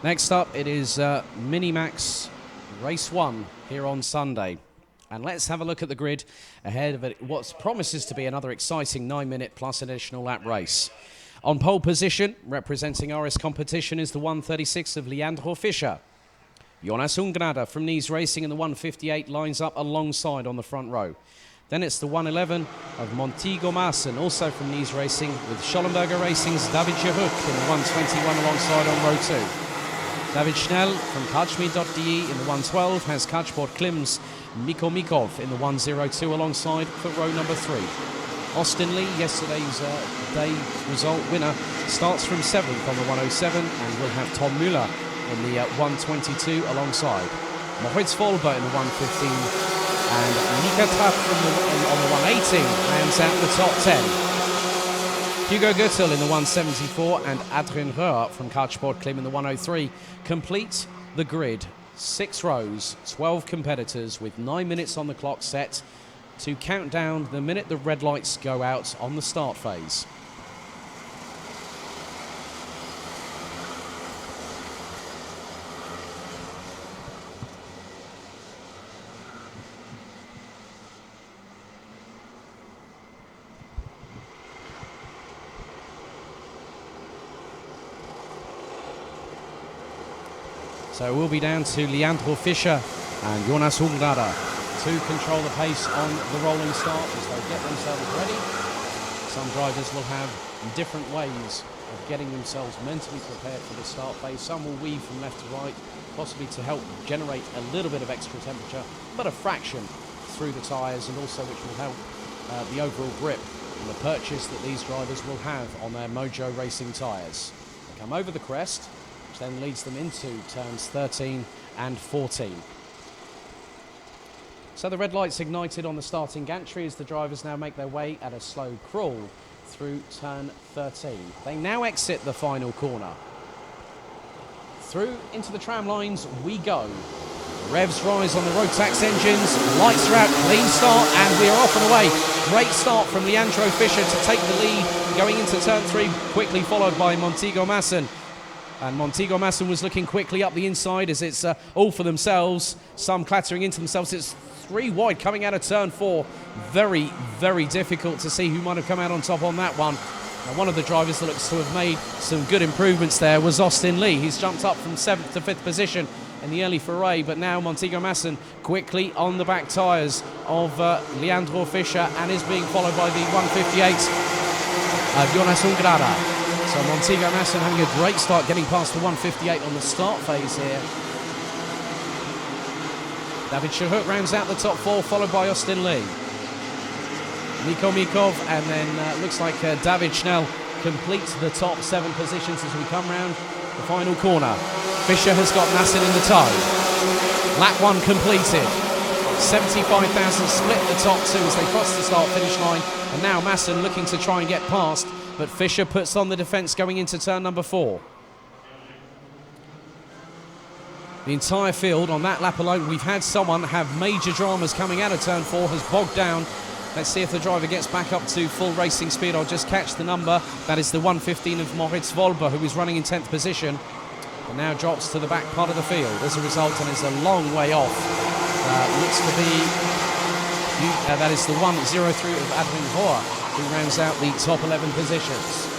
Next up, it is Minimax Race 1 here on Sunday. And let's have a look at the grid ahead of what promises to be another exciting 9-minute plus additional lap race. On pole position, representing RS competition, is the 136 of Leandro Fischer. Jonas Ungrada from Nice Racing in the 158 lines up alongside on the front row. Then it's the 111 of Montego Maassen, also from Nice Racing, with Schollenberger Racing's David Gehoek in the 121 alongside on row 2. David Schnell from Kartschmied.de in the 112 has Kartsport Klim's Miko Mikov in the 102 alongside for row number 3. Austin Lee, yesterday's day result winner, starts from 7th on the 107 and will have Tom Müller in the 122 alongside. Moritz Volber in the 115 and Mika Trapp on the 118 rounds out the top 10. Hugo Göttel in the 174 and Adrien Röhr from Kartsport Klim in the 103 complete the grid. 6 rows, 12 competitors with 9 minutes on the clock set to count down the minute the red lights go out on the start phase. So we'll be down to Leandro Fischer and Jonas Ungrada to control the pace on the rolling start as they get themselves ready. Some drivers will have different ways of getting themselves mentally prepared for the start phase. Some will weave from left to right, possibly to help generate a little bit of extra temperature, but a fraction through the tyres, and also which will help the overall grip and the purchase that these drivers will have on their Mojo Racing tyres. They come over the crest, which then leads them into turns 13 and 14. So the red lights ignited on the starting gantry as the drivers now make their way at a slow crawl through turn 13. They now exit the final corner. Through into the tram lines we go. Revs rise on the Rotax engines, lights are out, clean start, and we are off and away. Great start from Leandro Fischer to take the lead going into turn 3, quickly followed by Montego Maassen. And Montego Maassen was looking quickly up the inside as it's all for themselves. Some clattering into themselves. It's 3 wide coming out of turn 4. Very, very difficult to see who might have come out on top on that one. Now, one of the drivers that looks to have made some good improvements there was Austin Lee. He's jumped up from 7th to 5th position in the early foray, but now Montego Maassen quickly on the back tyres of Leandro Fischer and is being followed by the 158 of Jonas Ungrada. So Montego Maassen having a great start, getting past the 158 on the start phase here. David Gehoek rounds out the top 4, followed by Austin Lee. Miko Mikov, and then looks like David Schnell completes the top 7 positions as we come round the final corner. Fischer has got Maassen in the tow. Lap 1 completed. 75,000 split the top 2 as they cross the start-finish line, and now Maassen looking to try and get past, but Fischer puts on the defence going into turn number 4. The entire field on that lap alone, we've had someone have major dramas coming out of turn 4, has bogged down. Let's see if the driver gets back up to full racing speed. I'll just catch the number. That is the 115 of Moritz Volber, who is running in 10th position, but now drops to the back part of the field as a result and is a long way off. Looks to be, that is the 103 of Adrien Röhr, who rounds out the top 11 positions.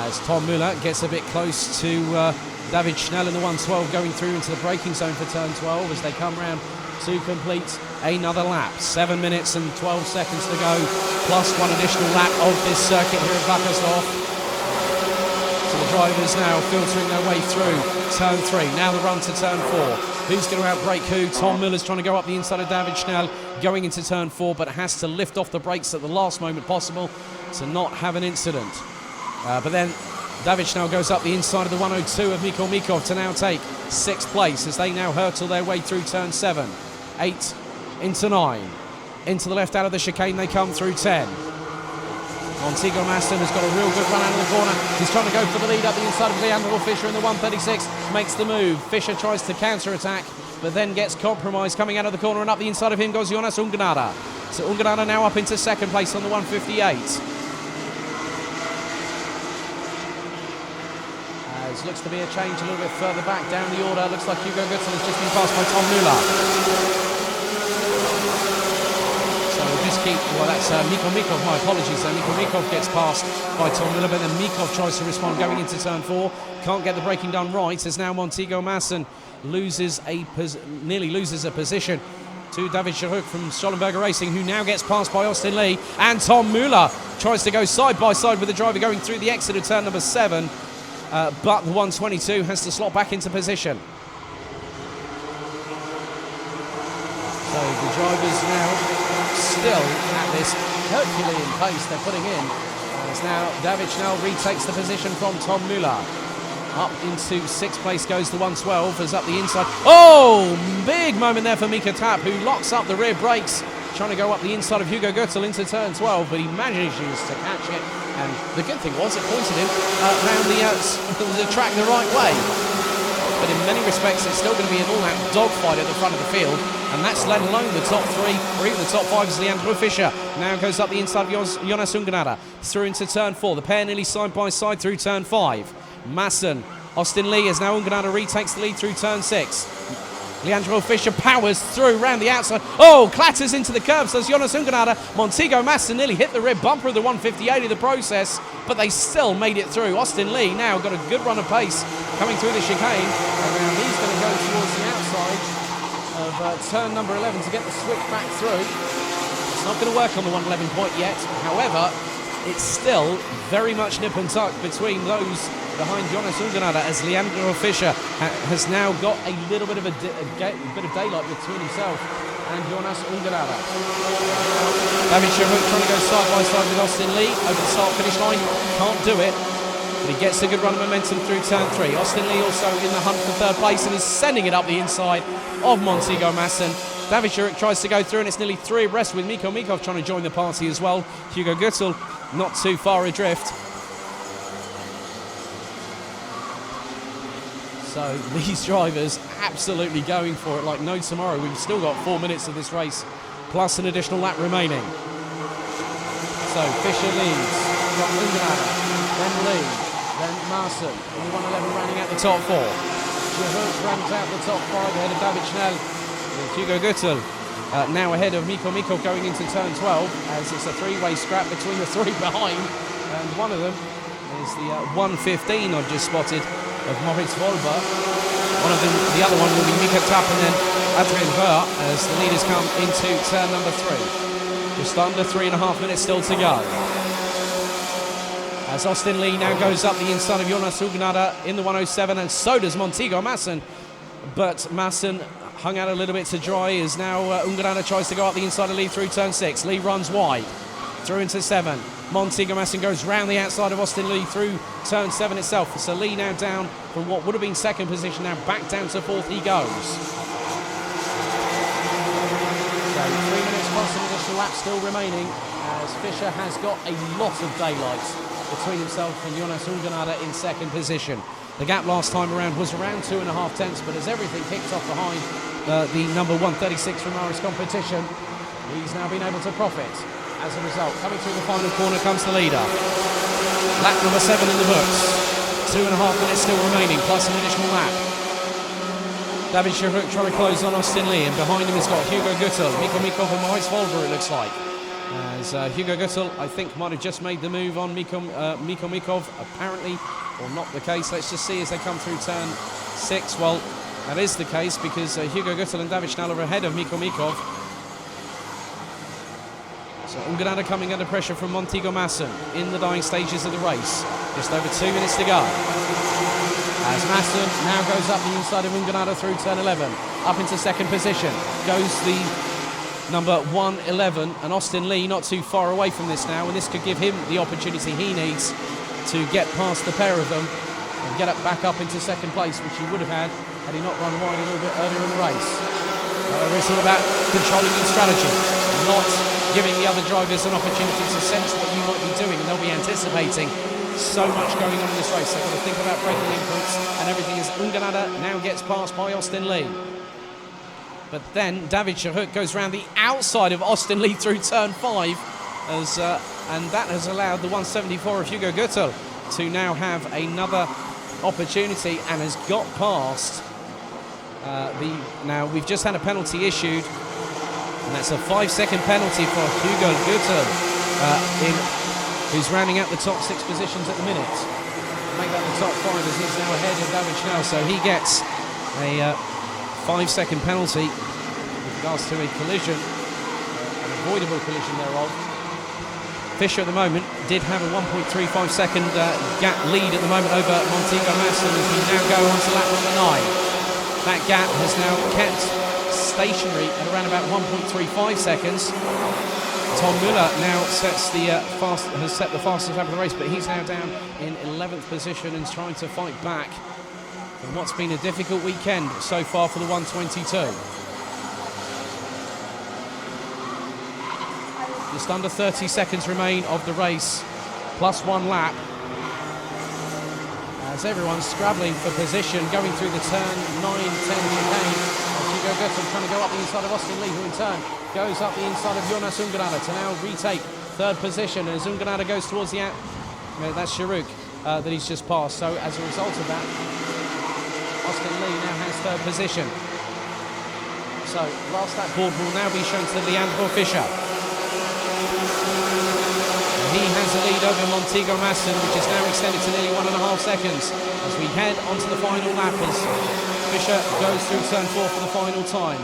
As Tom Müller gets a bit close to David Schnell in the 112, going through into the braking zone for turn 12 as they come round to complete another lap. 7 minutes and 12 seconds to go, plus 1 additional lap of this circuit here at Wackersdorf. So the drivers now filtering their way through turn 3. Now the run to turn 4. Who's going to outbrake who? Tom Müller's trying to go up the inside of David Schnell going into turn 4, but has to lift off the brakes at the last moment possible to not have an incident. But then David Schnell goes up the inside of the 102 of Miko Mikov to now take 6th place as they now hurtle their way through turn 7, 8 into 9. Into the left out of the chicane they come through 10. Montego Maassen has got a real good run out of the corner. He's trying to go for the lead up the inside of Leandro Fischer in the 136. Makes the move. Fischer tries to counter-attack, but then gets compromised coming out of the corner, and up the inside of him goes Jonas Ungrada. So Ungrada now up into 2nd place on the 158. happens. Looks to be a change a little bit further back down the order. Looks like Hugo Götzel has just been passed by Tom Müller. So just keep, well, that's Mikko Mikov, my apologies. Mikko Mikov gets passed by Tom Müller, but then Mikov tries to respond going into turn 4. Can't get the braking done right, as now Montego Masson nearly loses a position to David Charuk from Schollenberger Racing, who now gets passed by Austin Lee, and Tom Müller tries to go side by side with the driver going through the exit of turn number 7, but the 122 has to slot back into position. So the drivers now still at this Herculean pace they're putting in, as now David Schnell retakes the position from Tom Müller. Up into 6th place goes the 112 as up the inside. Oh, big moment there for Mika Tapp, who locks up the rear brakes, trying to go up the inside of Hugo Götzel into turn 12, but he manages to catch it. And the good thing was it pointed him around the track the right way. But in many respects, it's still going to be an all-out dogfight at the front of the field, and that's let alone the top 3 or even the top 5 as Leandro Fischer now goes up the inside of Jonas Ungenada through into turn 4. The pair nearly side by side through turn 5. Masson, Austin Lee, as now Ungenada retakes the lead through turn 6. Leandro Fischer powers through round the outside. Oh, clatters into the curb, says Jonas Ungenada. Montego Masson nearly hit the rear bumper of the 158 in the process, but they still made it through. Austin Lee now got a good run of pace coming through the chicane, and now he's going to go towards the outside of turn number 11 to get the switch back through. It's not going to work on the 111 point yet. However, it's still very much nip and tuck between those behind Jonas Ungenada, as Leandro Fischer has now got a little bit of bit of daylight between himself and Jonas Ungenada. David Charuk trying to go side by side with Austin Lee over the start-finish line. Can't do it, but he gets a good run of momentum through turn 3. Austin Lee also in the hunt for 3rd place and is sending it up the inside of Montego Masson. David Charuk tries to go through, and it's nearly 3 abreast with Mikko Mikov trying to join the party as well. Hugo Götzel not too far adrift. So these drivers absolutely going for it like no tomorrow. We've still got 4 minutes of this race, plus an additional lap remaining. So Fischer leads, got Ungenada, then Lee, then Marson, in the 111 running out the top 4. Charuk runs out the top 5 ahead of David Schnell. With Hugo Götzel now ahead of Mikko Mikov going into turn 12, as it's a 3-way scrap between the 3 behind, and one of them is the 115 I've just spotted of Moritz Wolber. The other one will be Mika Tapp and then Adrien Ver as the leaders come into turn number 3. Just under 3.5 minutes still to go. As Austin Lee now goes up the inside of Jonas Ungenada in the 107, and so does Montego Masson. But Masson hung out a little bit to dry as now Ungenada tries to go up the inside of Lee through turn 6. Lee runs wide through into 7. Montego Masson goes round the outside of Austin Lee through turn 7 itself. So Lee now down from what would have been 2nd position, now back down to 4th he goes. So 3 minutes plus an additional lap still remaining, as Fischer has got a lot of daylight between himself and Jonas Ungenada in 2nd position. The gap last time around was around 2.5 tenths, but as everything kicked off behind the number 136 from Irish competition, he's now been able to profit. As a result, coming through the final corner comes the leader. Lap number 7 in the books. 2.5 minutes still remaining, plus an additional lap. David Charuk trying to close on Austin Lee, and behind him has got Hugo Götzel, Mikko Mikov and Moritz Wolber, it looks like. As Hugo Götzel, I think, might have just made the move on Mikko Mikov, apparently, or not the case. Let's just see as they come through turn 6. Well, that is the case, because Hugo Götzel and David Schnell are ahead of Mikko Mikov. So Ungenada coming under pressure from Montego Masson in the dying stages of the race. Just over 2 minutes to go. As Masson now goes up the inside of Ungenada through turn 11. Up into 2nd position goes the number 111, and Austin Lee not too far away from this now, and this could give him the opportunity he needs to get past the pair of them and get back up into 2nd place, which he would have had he not run wide a little bit earlier in the race. However, it's all about controlling your strategy, not giving the other drivers an opportunity to sense what you might be doing, and they'll be anticipating so much going on in this race. They've got to think about braking inputs and everything, as Ungenada now gets passed by Austin Lee. But then David Charuk goes round the outside of Austin Lee through turn 5, and that has allowed the 174 of Hugo Götzel to now have another opportunity and has got past now we've just had a penalty issued, and that's a 5-second penalty for Hugo Gütel, who's rounding out the top 6 positions at the minute. Make that the top 5 as he's now ahead of David Schnell, so he gets a 5-second penalty with regards to a collision, an avoidable collision thereof. Fischer at the moment did have a 1.35 second gap lead at the moment over Montego Masson as we now go on to lap number 9. That gap has now kept stationary at around about 1.35 seconds. Tom Müller now has set the fastest lap of the race, but he's now down in 11th position and is trying to fight back in what's been a difficult weekend so far for the 122. Just under 30 seconds remain of the race, plus 1 lap. As everyone's scrabbling for position, going through the turn 9-10 chicane. Hugo Gütel trying to go up the inside of Austin Lee, who in turn goes up the inside of Jonas Ungerada to now retake 3rd position. And as Ungerada goes towards the that's Sharuk that he's just passed. So as a result of that, Austin Lee now has 3rd position. So last lap board will now be shown to Leandro Fischer. He has a lead over Montego Masson, which is now extended to nearly 1.5 seconds as we head onto the final lap as Fischer goes through turn 4 for the final time.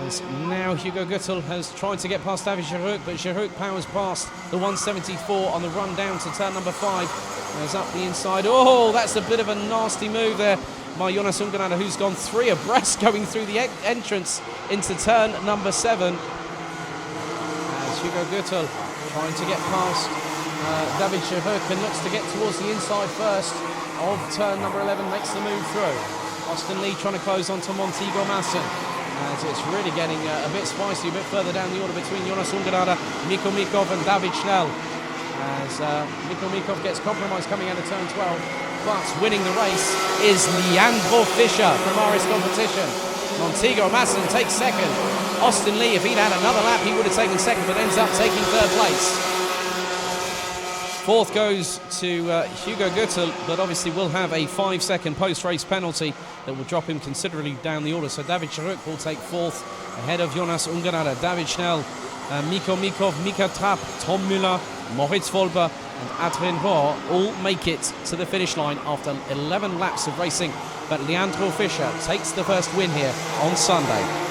As now Hugo Gütel has tried to get past David Sharuk, but Sharuk powers past the 174 on the run down to turn number 5. Goes up the inside. Oh, that's a bit of a nasty move there by Jonas Ungerada, who's gone 3 abreast going through the entrance into turn number 7. As Hugo Gütel trying to get past David Sharuk and looks to get towards the inside first of turn number 11, makes the move through. Austin Lee trying to close onto Montego Masson as it's really getting a bit spicy, a bit further down the order between Jonas Ungerada, Mikko Mikov and David Schnell. As Mikko Mikov gets compromised coming out of turn 12, but winning the race is Leandro Fischer from RS Competition. Montego Masson takes 2nd. Austin Lee, if he'd had another lap, he would have taken 2nd, but ends up taking 3rd place. 4th goes to Hugo Gütel, but obviously will have a 5-second post-race penalty that will drop him considerably down the order. So David Sharuk will take 4th ahead of Jonas Ungerada, David Schnell, Mikko Mikov, Mika Trapp, Tom Müller, Moritz Volber and Adrien Rohr all make it to the finish line after 11 laps of racing. But Leandro Fischer takes the first win here on Sunday.